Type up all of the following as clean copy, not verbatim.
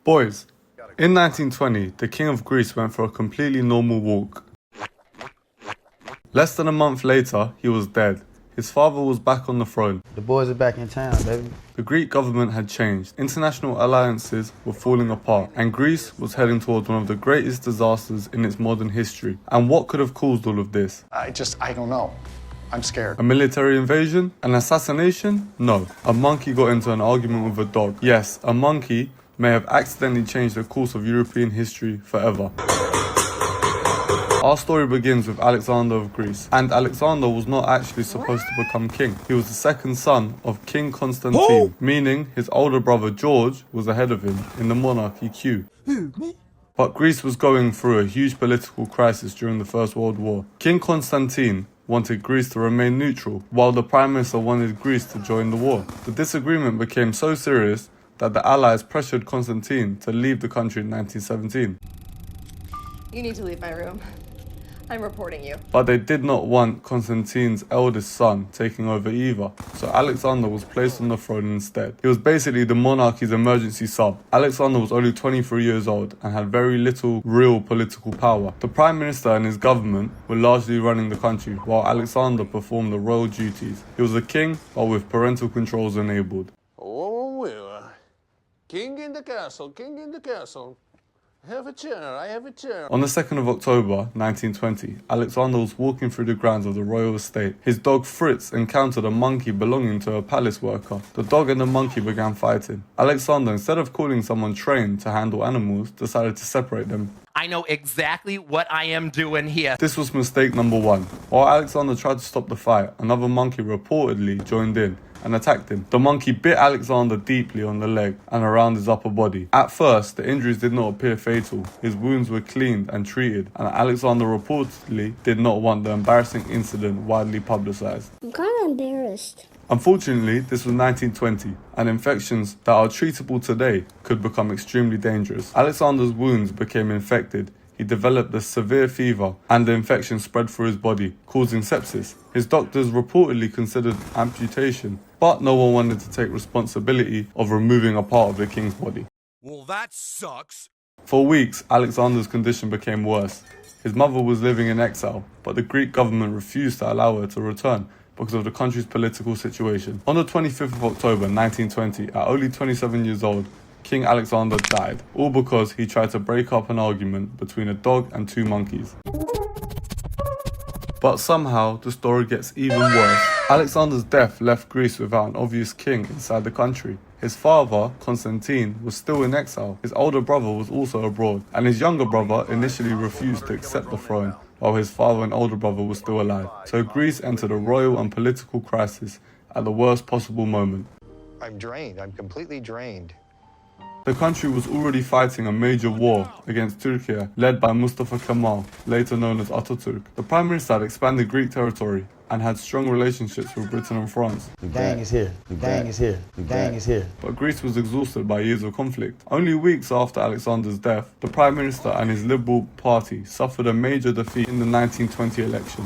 Boys, in 1920, the King of Greece went for a completely normal walk. Less than a month later, he was dead. His father was back on the throne. The boys are back in town, baby. The Greek government had changed. International alliances were falling apart, and Greece was heading towards one of the greatest disasters in its modern history. And what could have caused all of this? I don't know. I'm scared. A military invasion? An assassination? No. A monkey got into an argument with a dog. Yes, a monkey may have accidentally changed the course of European history forever. Our story begins with Alexander of Greece, and Alexander was not actually supposed to become king. He was the second son of King Constantine, meaning his older brother George was ahead of him in the monarchy queue. Who, me? But Greece was going through a huge political crisis during the First World War. King Constantine wanted Greece to remain neutral, while the Prime Minister wanted Greece to join the war. The disagreement became so serious that the Allies pressured Constantine to leave the country in 1917. You need to leave my room. I'm reporting you. But they did not want Constantine's eldest son taking over either, so Alexander was placed on the throne instead. He was basically the monarchy's emergency sub. Alexander was only 23 years old and had very little real political power. The Prime Minister and his government were largely running the country, while Alexander performed the royal duties. He was a king, but with parental controls enabled. Oh, well, king in the castle, king in the castle. Have a chair, I have a chair. On the 2nd of October, 1920, Alexander was walking through the grounds of the royal estate. His dog Fritz encountered a monkey belonging to a palace worker. The dog and the monkey began fighting. Alexander, instead of calling someone trained to handle animals, decided to separate them. I know exactly what I am doing here. This was mistake number one. While Alexander tried to stop the fight, another monkey reportedly joined in and attacked him. The monkey bit Alexander deeply on the leg and around his upper body. At first, the injuries did not appear fatal. His wounds were cleaned and treated, and Alexander reportedly did not want the embarrassing incident widely publicized. I'm kind of embarrassed. Unfortunately, this was 1920, and infections that are treatable today could become extremely dangerous. Alexander's wounds became infected. He developed a severe fever, and the infection spread through his body, causing sepsis. His doctors reportedly considered amputation, but no one wanted to take responsibility of removing a part of the king's body. Well, that sucks. For weeks, Alexander's condition became worse. His mother was living in exile, but the Greek government refused to allow her to return because of the country's political situation. On the 25th of October 1920, at only 27 years old, King Alexander died, all because he tried to break up an argument between a dog and two monkeys. But somehow, the story gets even worse. Alexander's death left Greece without an obvious king inside the country. His father, Constantine, was still in exile. His older brother was also abroad, and his younger brother initially refused to accept the throne, while his father and older brother were still alive. So Greece entered a royal and political crisis at the worst possible moment. I'm drained. I'm completely drained. The country was already fighting a major war against Turkey, led by Mustafa Kemal, later known as Atatürk. The Prime Minister had expanded Greek territory and had strong relationships with Britain and France. The gang is here. The gang is here. The gang is here. But Greece was exhausted by years of conflict. Only weeks after Alexander's death, the Prime Minister and his Liberal Party suffered a major defeat in the 1920 election.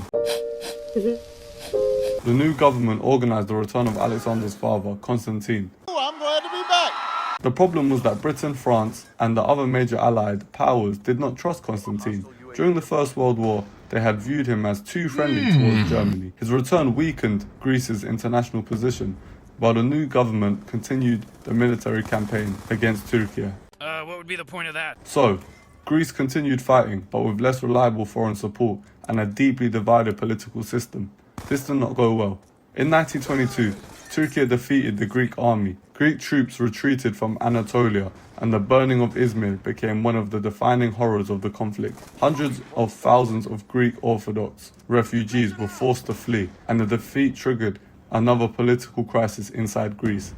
The new government organized the return of Alexander's father, Constantine. I'm glad to be back. The problem was that Britain, France, and the other major allied powers did not trust Constantine. During the First World War, they had viewed him as too friendly towards Germany. His return weakened Greece's international position, while the new government continued the military campaign against Turkey. What would be the point of that? So, Greece continued fighting, but with less reliable foreign support and a deeply divided political system. This did not go well. In 1922, Turkey defeated the Greek army. Greek troops retreated from Anatolia, and the burning of Izmir became one of the defining horrors of the conflict. Hundreds of thousands of Greek Orthodox refugees were forced to flee, and the defeat triggered another political crisis inside Greece.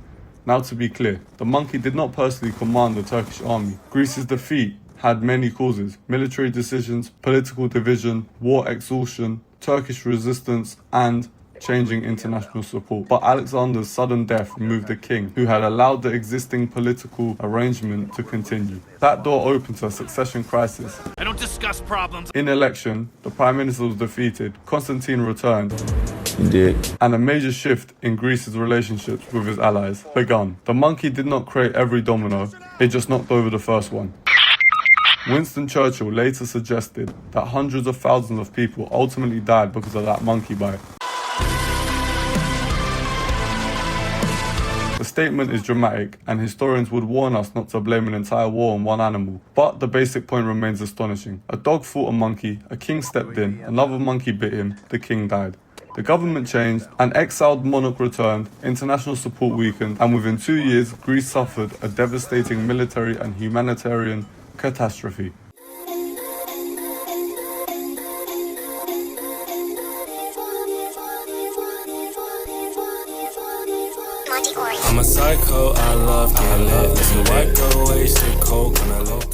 Now, to be clear, the monkey did not personally command the Turkish army. Greece's defeat had many causes: military decisions, political division, war exhaustion, Turkish resistance, and changing international support. But Alexander's sudden death removed the king, who had allowed the existing political arrangement to continue. That door opened to a succession crisis. I don't discuss problems. In election, the prime minister was defeated. Constantine returned. You did. And a major shift in Greece's relationships with its allies begun. The monkey did not create every domino, it just knocked over the first one. Winston Churchill later suggested that hundreds of thousands of people ultimately died because of that monkey bite. The statement is dramatic, and historians would warn us not to blame an entire war on one animal. But the basic point remains astonishing. A dog fought a monkey, a king stepped in, another monkey bit him, the king died. The government changed, an exiled monarch returned, international support weakened, and within 2 years, Greece suffered a devastating military and humanitarian catastrophe. I'm a psycho, I love getting lit. Listen, white girl wasted coke on a low.